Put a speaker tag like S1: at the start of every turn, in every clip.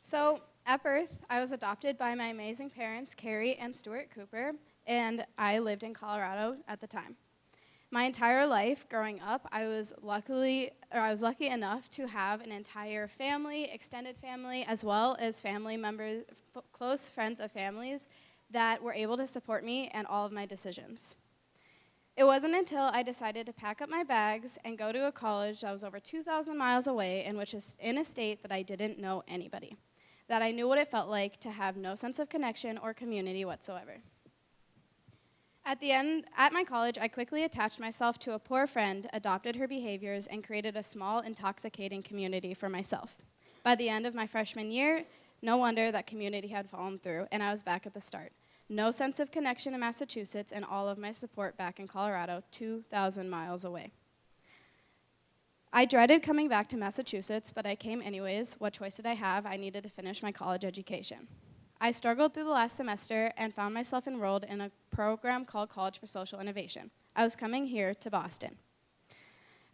S1: So at birth, I was adopted by my amazing parents, Carrie and Stuart Cooper, and I lived in Colorado at the time. My entire life growing up, I was lucky enough to have an entire family, extended family, as well as family members, close friends of families that were able to support me and all of my decisions. It wasn't until I decided to pack up my bags and go to a college that was over 2,000 miles away, in a state that I didn't know anybody, that I knew what it felt like to have no sense of connection or community whatsoever. At my college, I quickly attached myself to a poor friend, adopted her behaviors, and created a small, intoxicating community for myself. By the end of my freshman year, no wonder that community had fallen through, and I was back at the start. No sense of connection in Massachusetts, and all of my support back in Colorado, 2,000 miles away. I dreaded coming back to Massachusetts, but I came anyways. What choice did I have? I needed to finish my college education. I struggled through the last semester and found myself enrolled in a program called College for Social Innovation. I was coming here to Boston.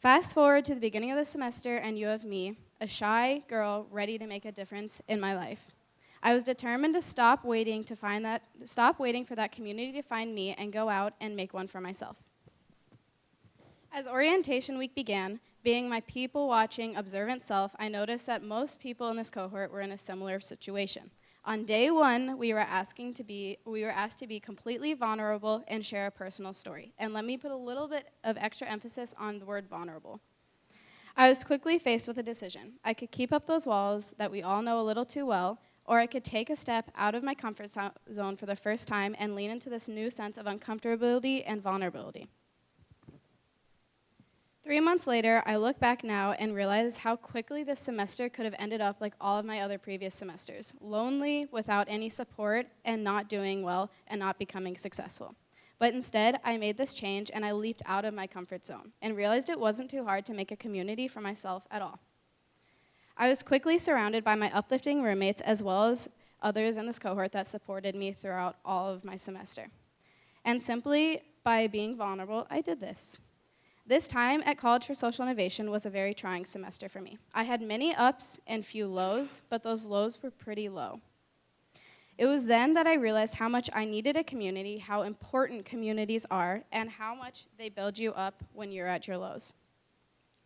S1: Fast forward to the beginning of the semester, and you have me, a shy girl ready to make a difference in my life. I was determined to stop waiting for that community to find me and go out and make one for myself. As orientation week began, being my people-watching, observant self, I noticed that most people in this cohort were in a similar situation. On day one, we were asked to be completely vulnerable and share a personal story. And let me put a little bit of extra emphasis on the word vulnerable. I was quickly faced with a decision. I could keep up those walls that we all know a little too well, or I could take a step out of my comfort zone for the first time and lean into this new sense of uncomfortability and vulnerability. 3 months later, I look back now and realize how quickly this semester could have ended up like all of my other previous semesters, lonely, without any support, and not doing well, and not becoming successful. But instead, I made this change, and I leaped out of my comfort zone, and realized it wasn't too hard to make a community for myself at all. I was quickly surrounded by my uplifting roommates, as well as others in this cohort that supported me throughout all of my semester. And simply by being vulnerable, I did this. This time at College for Social Innovation was a very trying semester for me. I had many ups and few lows, but those lows were pretty low. It was then that I realized how much I needed a community, how important communities are, and how much they build you up when you're at your lows.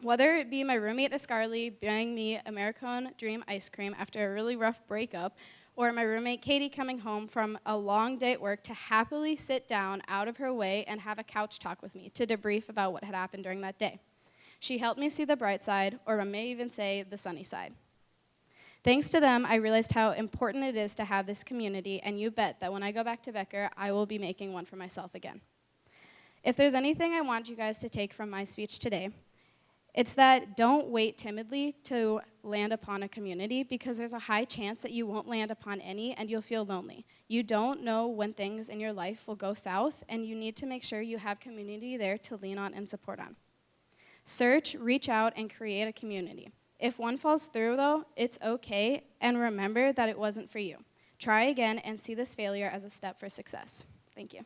S1: Whether it be my roommate Escarly buying me Americone Dream ice cream after a really rough breakup, or my roommate Katie coming home from a long day at work to happily sit down out of her way and have a couch talk with me to debrief about what had happened during that day. She helped me see the bright side, or I may even say the sunny side. Thanks to them, I realized how important it is to have this community, and you bet that when I go back to Becker, I will be making one for myself again. If there's anything I want you guys to take from my speech today, it's that don't wait timidly to land upon a community, because there's a high chance that you won't land upon any and you'll feel lonely. You don't know when things in your life will go south, and you need to make sure you have community there to lean on and support on. Search, reach out, and create a community. If one falls through, though, it's okay, and remember that it wasn't for you. Try again and see this failure as a step for success. Thank you.